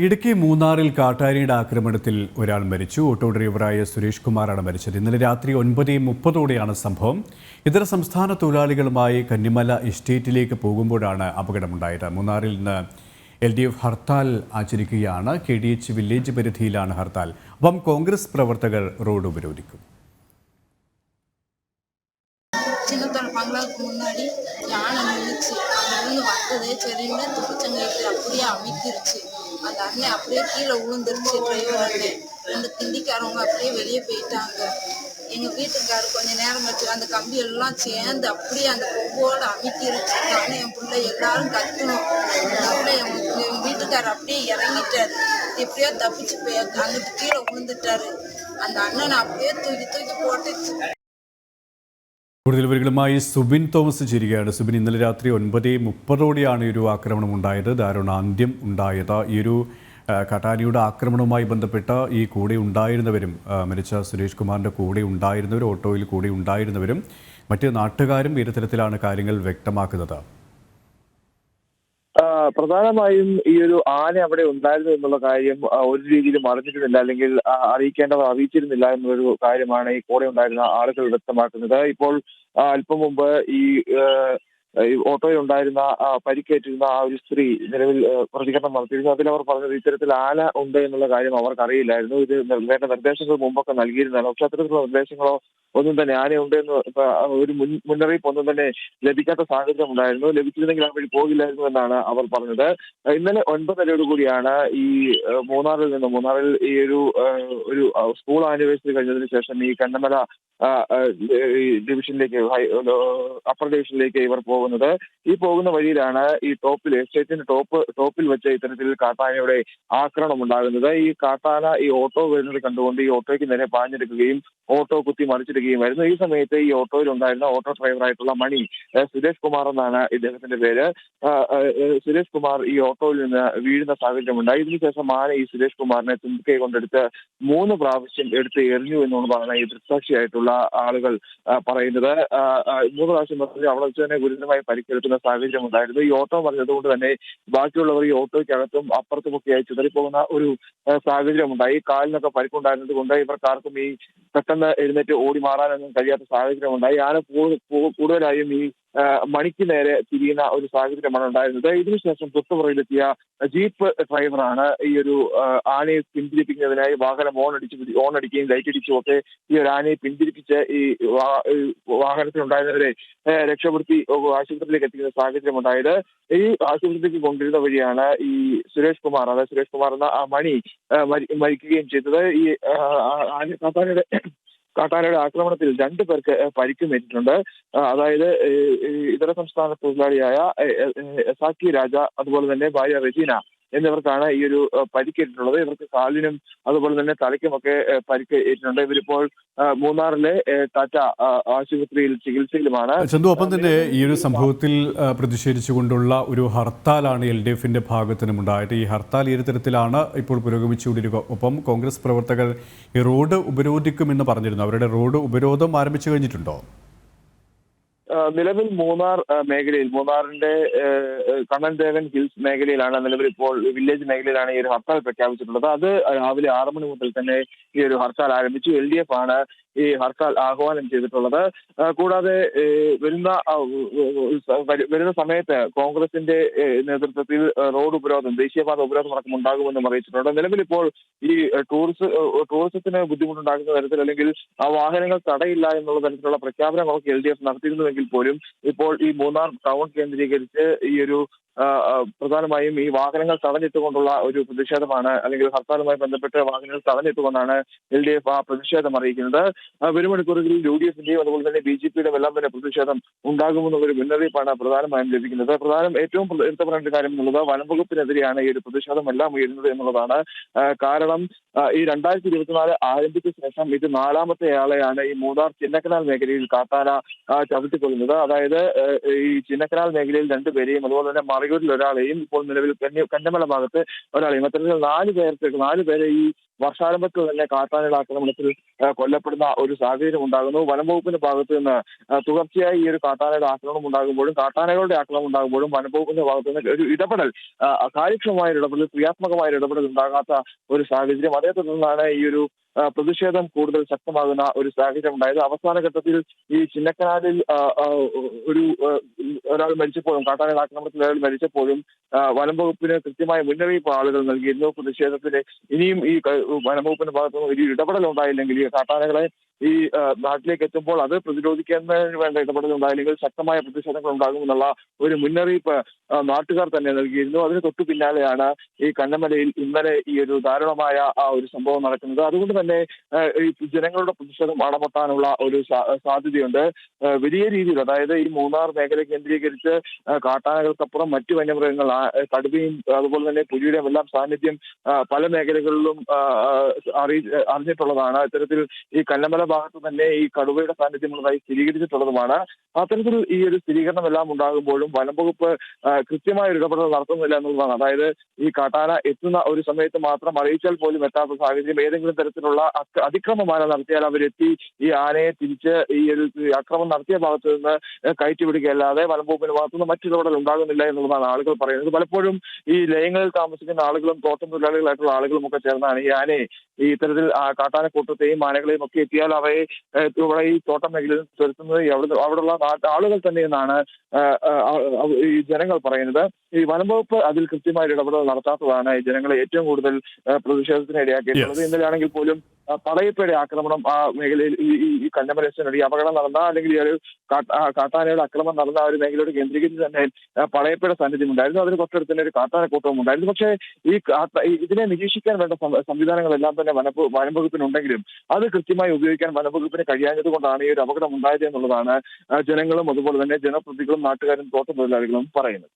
ഇടുക്കി മൂന്നാറിൽ കാട്ടാനയുടെ ആക്രമണത്തിൽ ഒരാൾ മരിച്ചു. ഓട്ടോ ഡ്രൈവറായ സുരേഷ് കുമാറാണ് മരിച്ചത്. ഇന്നലെ രാത്രി 9:30 സംഭവം. ഇതര സംസ്ഥാന തൊഴിലാളികളുമായി കന്നിമല എസ്റ്റേറ്റിലേക്ക് പോകുമ്പോഴാണ് അപകടമുണ്ടായത്. മൂന്നാറിൽ നിന്ന് LDF ഹർത്താൽ ആചരിക്കുകയാണ്. KDH വില്ലേജ് പരിധിയിലാണ് ഹർത്താൽ. അപ്പം കോൺഗ്രസ് പ്രവർത്തകർ റോഡ് ഉപരോധിക്കും. சின்னத்தோட பங்களாவுக்கு முன்னாடி யானை நின்றுச்சு. அங்கிருந்து வந்ததே சரின்னு துணிச்சங்கைட்டு அப்படியே அமைக்கிருச்சு. அந்த அண்ணன் அப்படியே கீழே விழுந்துருச்சு. டிரைவர் அண்ணன் 2 திண்டிக்காரவங்க அப்படியே வெளியே போயிட்டாங்க. எங்கள் வீட்டுக்காரர் கொஞ்சம் நேரம் வச்சு அந்த கம்பி எல்லாம் சேர்ந்து அப்படியே அந்த கொம்போடு அமைக்கிருச்சு. நானும் என் பிள்ளை எல்லாரும் கத்தணும். அப்படியே எங்கள் வீட்டுக்காரர் அப்படியே இறங்கிட்டாரு. எப்படியோ தப்பிச்சு போய் அங்கிட்டு கீழே விழுந்துட்டாரு. அந்த அண்ணனை அப்படியே தூக்கி போட்டுச்சு. കൂടുതൽ വിവരങ്ങളുമായി സുബിൻ തോമസ് ചേരുകയാണ്. സുബിൻ, ഇന്നലെ രാത്രി 9:30 ഈ ഒരു ആക്രമണം ഉണ്ടായത്. ദാരുണാന്ത്യം ഉണ്ടായത്. ഈ ഒരു കാട്ടാനയുടെ ആക്രമണവുമായി ബന്ധപ്പെട്ട ഈ കൂടെ ഉണ്ടായിരുന്നവരും, മരിച്ച സുരേഷ് കുമാറിൻ്റെ കൂടെ ഉണ്ടായിരുന്നവരും, ഓട്ടോയിൽ കൂടെ ഉണ്ടായിരുന്നവരും മറ്റ് നാട്ടുകാരും ഈ തരത്തിലാണ് കാര്യങ്ങൾ വ്യക്തമാക്കുന്നത്. പ്രധാനമായും ഈ ഒരു ആന അവിടെ ഉണ്ടായിരുന്നു എന്നുള്ള കാര്യം ഒരു രീതിയിലും അറിഞ്ഞിരുന്നില്ല, അല്ലെങ്കിൽ അറിയിക്കേണ്ടവർ അറിയിച്ചിരുന്നില്ല എന്നൊരു കാര്യമാണ് ഈ കൂടെ ഉണ്ടായിരുന്ന ആളുകൾ വ്യക്തമാക്കുന്നത്. ഇപ്പോൾ അല്പം മുമ്പ് ഈ ഓട്ടോയിൽ ഉണ്ടായിരുന്ന പരിക്കേറ്റിരുന്ന ആ ഒരു സ്ത്രീ നിലവിൽ പ്രതികരണം നടത്തിയിരുന്നു. അതിൽ അവർ പറഞ്ഞത് ഇത്തരത്തിൽ ആന ഉണ്ട് എന്നുള്ള കാര്യം അവർക്ക് അറിയില്ലായിരുന്നു. ഇത് വേണ്ട നിർദ്ദേശങ്ങൾ മുമ്പൊക്കെ നൽകിയിരുന്നതാണ്. പക്ഷെ അത്തരത്തിലുള്ള നിർദ്ദേശങ്ങളോ ഒന്നും തന്നെ ആനയുണ്ട് എന്ന് ഒരു മുന്നറിയിപ്പ് ഒന്നും തന്നെ ലഭിക്കാത്ത സാഹചര്യം ഉണ്ടായിരുന്നു. ലഭിച്ചിരുന്നെങ്കിൽ ആ വഴി പോകില്ലായിരുന്നു എന്നാണ് അവർ പറഞ്ഞത്. ഇന്നലെ 9:30 കൂടിയാണ് ഈ മൂന്നാറിൽ ഈ ഒരു സ്കൂൾ ആനിവേഴ്സറി കഴിഞ്ഞതിന് ശേഷം ഈ കന്നമല ഡിവിഷനിലേക്ക്, അപ്പർ ഡിവിഷനിലേക്ക് ഇവർ പോകുന്നത്. ഈ പോകുന്ന വഴിയിലാണ് ഈ എസ്റ്റേറ്റിന്റെ ടോപ്പിൽ വെച്ച് ഇത്തരത്തിൽ കാട്ടാനയുടെ ആക്രമണം ഉണ്ടാകുന്നത്. ഈ കാട്ടാന ഈ ഓട്ടോ വരുന്നത് കണ്ടുകൊണ്ട് ഈ ഓട്ടോയ്ക്ക് നേരെ പാഞ്ഞെടുക്കുകയും ഓട്ടോ കുത്തി മറിച്ചിടുകയുമായിരുന്നു. ഈ സമയത്ത് ഈ ഓട്ടോയിൽ ഉണ്ടായിരുന്ന ഓട്ടോ ഡ്രൈവറായിട്ടുള്ള മണി, സുരേഷ് കുമാർ എന്നാണ് ഇദ്ദേഹത്തിന്റെ പേര്, സുരേഷ് കുമാർ ഈ ഓട്ടോയിൽ നിന്ന് വീഴുന്ന സാഹചര്യമുണ്ടായി. ഇതിനുശേഷം ആന ഈ സുരേഷ് കുമാറിനെ തുമ്പിക്കൈ കൊണ്ടെടുത്ത് 3 പ്രാവശ്യം എടുത്ത് എറിഞ്ഞു എന്നുള്ളതാണ് ഈ ദൃക്സാക്ഷിയായിട്ടുള്ള ആളുകൾ പറയുന്നത്. 3 പ്രാവശ്യം പറഞ്ഞ് അവിടെ വെച്ച് തന്നെ ഗുരുതരമായി പരിക്കേൽക്കുന്ന സാഹചര്യം ഉണ്ടായിരുന്നു. ഈ ഓട്ടോ പറഞ്ഞതുകൊണ്ട് തന്നെ ബാക്കിയുള്ളവർ ഈ ഓട്ടോയ്ക്കകത്തും അപ്പുറത്തുമൊക്കെയായി ചിതറിപ്പോകുന്ന ഒരു സാഹചര്യം ഉണ്ടായി. കാലിനൊക്കെ പരിക്കുണ്ടായിരുന്നത് കൊണ്ട് ഇവർക്കാർക്കും ഈ പെട്ടെന്ന് എഴുന്നേറ്റ് ഓടി മാറാനൊന്നും കഴിയാത്ത സാഹചര്യം ഉണ്ടായി. ആന കൂടുതലായും ഈ മണിക്ക് നേരെ തിരിയുന്ന ഒരു സാഹചര്യമാണ് ഉണ്ടായിരുന്നത്. ഇതിനുശേഷം തൊട്ടുപുറയിലെത്തിയ ജീപ്പ് ഡ്രൈവറാണ് ഈ ഒരു ആനയെ പിന്തിരിപ്പിക്കുന്നതിനായി വാഹനം ഓണടിക്കുകയും ലൈറ്റ് അടിച്ചും ഒക്കെ ഈ ഒരു ആനയെ പിന്തിരിപ്പിച്ച് ഈ വാഹനത്തിലുണ്ടായിരുന്നവരെ രക്ഷപ്പെടുത്തി ആശുപത്രിയിലേക്ക് എത്തിക്കുന്ന സാഹചര്യം ഉണ്ടായത്. ഈ ആശുപത്രിയിലേക്ക് കൊണ്ടിരുന്ന വഴിയാണ് ഈ സുരേഷ് കുമാർ എന്ന ആ മണി മരിക്കുകയും ചെയ്തത്. ഈ കാട്ടാനയുടെ ആക്രമണത്തിൽ 2 പേർക്ക് പരിക്കുമേറ്റിട്ടുണ്ട്. അതായത് ഇതര സംസ്ഥാന തൊഴിലാളിയായ എസാക്കി രാജ, അതുപോലെ തന്നെ ഭാര്യ റെജീന എന്നിവർക്കാണ് ഈ ഒരു പരിക്കേറ്റിട്ടുള്ളത്. ഇവർക്ക് കാലിനും അതുപോലെ തന്നെ തലയ്ക്കുമൊക്കെ പരിക്ക് ഏറ്റിട്ടുണ്ട്. ഇവരിപ്പോൾ മൂന്നാറിലെ ടാറ്റ ആശുപത്രിയിൽ ചികിത്സയിലുമാണ്. ചന്തു, ഒപ്പം തന്നെ ഈ ഒരു സംഭവത്തിൽ പ്രതിഷേധിച്ചുകൊണ്ടുള്ള ഒരു ഹർത്താലാണ് LDFന്റെ ഭാഗത്തുനിന്നും ഉണ്ടായത്. ഈ ഹർത്താൽ ഈ തരത്തിലാണ് ഇപ്പോൾ പുരോഗമിച്ചുകൊണ്ടിരിക്കുക. ഒപ്പം കോൺഗ്രസ് പ്രവർത്തകർ ഈ റോഡ് ഉപരോധിക്കുമെന്ന് പറഞ്ഞിരുന്നു. അവരുടെ റോഡ് ഉപരോധം ആരംഭിച്ചു കഴിഞ്ഞിട്ടുണ്ടോ? നിലവിൽ മൂന്നാറിന്റെ കണ്ണൻദേവൻ ഹിൽസ് മേഖലയിലാണ് നിലവിൽ ഇപ്പോൾ വില്ലേജ് മേഖലയിലാണ് ഈ ഒരു ഹർത്താൽ പ്രഖ്യാപിച്ചിട്ടുള്ളത്. അത് രാവിലെ 6 മണി മുതൽ തന്നെ ഈ ഒരു ഹർത്താൽ ആരംഭിച്ചു. LDF ആണ് ഈ ഹർത്താൽ ആഹ്വാനം ചെയ്തിട്ടുള്ളത്. കൂടാതെ വരുന്ന സമയത്ത് കോൺഗ്രസിന്റെ നേതൃത്വത്തിൽ റോഡ് ഉപരോധം, ദേശീയപാത ഉപരോധം അടക്കം ഉണ്ടാകുമെന്നും അറിയിച്ചിട്ടുണ്ട്. നിലവിൽ ഇപ്പോൾ ഈ ടൂറിസത്തിന് ബുദ്ധിമുട്ടുണ്ടാക്കുന്ന തരത്തിൽ, അല്ലെങ്കിൽ ആ വാഹനങ്ങൾ തടയില്ല എന്നുള്ള തരത്തിലുള്ള പ്രഖ്യാപനങ്ങളൊക്കെ LDF നടത്തിയിരുന്നുവെങ്കിൽ പോലും ഇപ്പോൾ ഈ മൂന്നാർ ടൗൺ കേന്ദ്രീകരിച്ച് ഈ ഒരു പ്രധാനമായും ഈ വാഹനങ്ങൾ തടഞ്ഞിട്ടുകൊണ്ടുള്ള ഒരു പ്രതിഷേധമാണ്, അല്ലെങ്കിൽ ഹർത്താലുമായി ബന്ധപ്പെട്ട് വാഹനങ്ങൾ തടഞ്ഞിട്ടുകൊണ്ടാണ് LDF ആ പ്രതിഷേധം അറിയിക്കുന്നത്. വരും മണിക്കൂറുകളിൽ UDFന്റെയും അതുപോലെ തന്നെ BJPയുടെയും എല്ലാം തന്നെ പ്രതിഷേധം ഉണ്ടാകുമെന്നുള്ളൊരു മുന്നറിയിപ്പാണ് പ്രധാനമായും ലഭിക്കുന്നത്. ഏറ്റവും എടുത്തു പറയേണ്ട കാര്യം എന്നുള്ളത് വനംവകുപ്പിനെതിരെയാണ് ഈ ഒരു പ്രതിഷേധം എല്ലാം ഉയരുന്നത് എന്നുള്ളതാണ്. കാരണം ഈ 2024 ആരംഭിച്ച ശേഷം ഇത് 4ാമത്തെ ആളെയാണ് ഈ മൂന്നാർ ചിന്നക്കനാൽ മേഖലയിൽ കാട്ടാന ചവിട്ടിക്കൊള്ളുന്നത്. അതായത് ഈ ചിന്നക്കനാൽ മേഖലയിൽ 2 പേരെയും അതുപോലെ തന്നെ മറയൂരിൽ ഒരാളെയും ഇപ്പോൾ നിലവിൽ കന്നമല ഭാഗത്ത് ഒരാളെയും, അത്തരത്തിൽ 4 പേരെ ഈ വർഷാരംഭത്തിൽ തന്നെ കാട്ടാനയുടെ ആക്രമണത്തിൽ കൊല്ലപ്പെടുന്ന ഒരു സാഹചര്യം ഉണ്ടാകുന്നു. വനംവകുപ്പിന്റെ ഭാഗത്ത് നിന്ന് തുടർച്ചയായി ഈ ഒരു കാട്ടാനയുടെ ആക്രമണം ഉണ്ടാകുമ്പോഴും കാട്ടാനകളുടെ ആക്രമണം ഉണ്ടാകുമ്പോഴും വനംവകുപ്പിന്റെ ഭാഗത്ത് നിന്ന് ഒരു ഇടപെടൽ, കാര്യക്ഷമമായ ഒരു ഇടപെടൽ, ക്രിയാത്മകമായ ഒരു ഇടപെടൽ ഉണ്ടാകാത്ത ഒരു സാഹചര്യം. അതേ തുടർന്നാണ് ഈ ഒരു പ്രതിഷേധം കൂടുതൽ ശക്തമാകുന്ന ഒരു സാഹചര്യം ഉണ്ടായത്. അവസാന ഘട്ടത്തിൽ ഈ ചിന്നക്കനാലിൽ ഒരാൾ മരിച്ചപ്പോഴും, കാട്ടാനയുടെ ആക്രമണത്തിൽ ഒരാൾ മരിച്ചപ്പോഴും വനംവകുപ്പിന് കൃത്യമായ മുന്നറിയിപ്പ് ആളുകൾ നൽകിയിരുന്നു. പ്രതിഷേധത്തിന് ഇനിയും ഈ വനംവകുപ്പിന്റെ ഭാഗത്തുനിന്ന് ഒരു ഇടപെടൽ ഉണ്ടായില്ലെങ്കിൽ ഈ കാട്ടാനകളെ ഈ നാട്ടിലേക്ക് എത്തുമ്പോൾ അത് പ്രതിരോധിക്കുന്നതിന് വേണ്ട ഇടപെടൽ ഉണ്ടായില്ലെങ്കിൽ ശക്തമായ പ്രതിഷേധങ്ങൾ ഉണ്ടാകുമെന്നുള്ള ഒരു മുന്നറിയിപ്പ് നാട്ടുകാർ തന്നെ നൽകിയിരുന്നു. അതിന് തൊട്ടു പിന്നാലെയാണ് ഈ കന്നമലയിൽ ഇന്നലെ ഈ ഒരു ദാരുണമായ ഒരു സംഭവം നടക്കുന്നത്. അതുകൊണ്ട് തന്നെ ഈ ജനങ്ങളുടെ പ്രതിഷേധം അടപൊട്ടാനുള്ള ഒരു സാധ്യതയുണ്ട് വലിയ രീതിയിൽ. അതായത് ഈ മൂന്നാർ മേഖല കേന്ദ്രീകരിച്ച് കാട്ടാനകൾക്കപ്പുറം മറ്റു വന്യമൃഗങ്ങൾ, കടുവയും അതുപോലെ തന്നെ പുലിയുടെയും എല്ലാം സാന്നിധ്യം പല മേഖലകളിലും അറിഞ്ഞിട്ടുള്ളതാണ്. ഇത്തരത്തിൽ ഈ കന്നമല ഭാഗത്ത് തന്നെ ഈ കടുവയുടെ സാന്നിധ്യമുള്ളതായി സ്ഥിരീകരിച്ചിട്ടുള്ളതുമാണ്. അത്തരത്തിൽ ഈ ഒരു സ്ഥിരീകരണം എല്ലാം ഉണ്ടാകുമ്പോഴും വനംവകുപ്പ് കൃത്യമായ ഒരു ഇടപെടൽ നടത്തുന്നില്ല എന്നുള്ളതാണ്. അതായത് ഈ കാട്ടാന എത്തുന്ന ഒരു സമയത്ത് മാത്രം അറിയിച്ചാൽ പോലും എത്താത്ത സാഹചര്യം, ഏതെങ്കിലും തരത്തിലുള്ള അതിക്രമമാന നടത്തിയാൽ അവരെത്തി ഈ ആനയെ തിരിച്ച് ഈ ഒരു അക്രമം നടത്തിയ ഭാഗത്ത് നിന്ന് കയറ്റിവിടുകയല്ലാതെ വനംവകുപ്പിന്റെ ഭാഗത്തുനിന്ന് മറ്റിടപെടൽ ഉണ്ടാകുന്നില്ല എന്നുള്ളതാണ് ആളുകൾ പറയുന്നത്. പലപ്പോഴും ഈ ലയങ്ങളിൽ താമസിക്കുന്ന ആളുകളും തോട്ടം തൊഴിലാളികളായിട്ടുള്ള ആളുകളും ഒക്കെ ചേർന്നാണ് ഈ ആനയെ ഈ ഇത്തരത്തിൽ കാട്ടാനക്കൂട്ടത്തെയും ആനകളെയും ഒക്കെ എത്തിയാൽ അവയെ ഇവിടെ ഈ തോട്ടം മേഖലയിൽ തുരത്തുന്നത് അവിടെയുള്ള ആളുകൾ തന്നെ എന്നാണ് ഈ ജനങ്ങൾ പറയുന്നത്. ഈ വനംവകുപ്പ് അതിൽ കൃത്യമായ ഇടപെടൽ നടത്താത്തതാണ് ഈ ജനങ്ങളെ ഏറ്റവും കൂടുതൽ പ്രതിഷേധത്തിന് ഇടയാക്കിയിട്ടുള്ളത്. ഇന്നലെയാണെങ്കിൽ പോലും പടയപ്പയുടെ ആക്രമണം ആ മേഖലയിൽ ഈ കന്നമല ഈ അപകടം നടന്ന, അല്ലെങ്കിൽ ഈ ഒരു കാട്ടാനയുടെ ആക്രമണം നടന്ന ഒരു മേഖലയോട് കേന്ദ്രീകരിച്ച് തന്നെ പടയപ്പയുടെ സാന്നിധ്യം ഉണ്ടായിരുന്നു. അതിന് തൊട്ടടുത്ത് തന്നെ ഒരു കാട്ടാനക്കൂട്ടവും ഉണ്ടായിരുന്നു. പക്ഷേ ഇതിനെ നിരീക്ഷിക്കാൻ വേണ്ട സംവിധാനങ്ങളെല്ലാം തന്നെ വനംവകുപ്പിനുണ്ടെങ്കിലും അത് കൃത്യമായി ഉപയോഗിക്കാൻ വനംവകുപ്പിന് കഴിയാഞ്ഞത് കൊണ്ടാണ് ഈ ഒരു അപകടം ഉണ്ടായത് എന്നുള്ളതാണ് ജനങ്ങളും അതുപോലെ തന്നെ ജനപ്രതിനിധികളും നാട്ടുകാരും തോട്ടം തൊഴിലാളികളും പറയുന്നത്.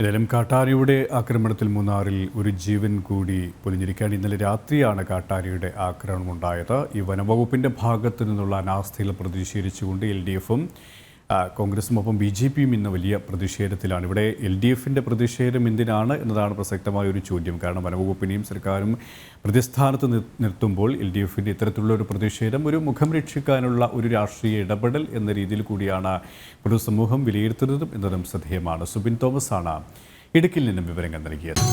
ഏതായാലും കാട്ടാനയുടെ ആക്രമണത്തിൽ മൂന്നാറിൽ ഒരു ജീവൻ കൂടി പൊലിഞ്ഞിരിക്കുകയാണ്. ഇന്നലെ രാത്രിയാണ് കാട്ടാനയുടെ ആക്രമണം ഉണ്ടായത്. ഈ വനംവകുപ്പിൻ്റെ ഭാഗത്തു നിന്നുള്ള അനാസ്ഥയിൽ പ്രതിഷേധിച്ചുകൊണ്ട് LDFും കോൺഗ്രസും ഒപ്പം BJPയും ഇന്ന് വലിയ പ്രതിഷേധത്തിലാണ്. ഇവിടെ LDFിൻ്റെ പ്രതിഷേധം എന്തിനാണ് എന്നതാണ് പ്രസക്തമായ ഒരു ചോദ്യം. കാരണം വനംവകുപ്പിനെയും സർക്കാരും പ്രതിസ്ഥാനത്ത് നിർത്തുമ്പോൾ LDFിൻ്റെ ഇത്തരത്തിലുള്ള ഒരു പ്രതിഷേധം ഒരു മുഖം രക്ഷിക്കാനുള്ള ഒരു രാഷ്ട്രീയ ഇടപെടൽ എന്ന രീതിയിൽ കൂടിയാണ് പൊതുസമൂഹം വിലയിരുത്തുന്നതും എന്നതും ശ്രദ്ധേയമാണ്. സുബിൻ തോമസ് ആണ് ഇടുക്കിയിൽ നിന്നും വിവരങ്ങൾ നൽകിയത്.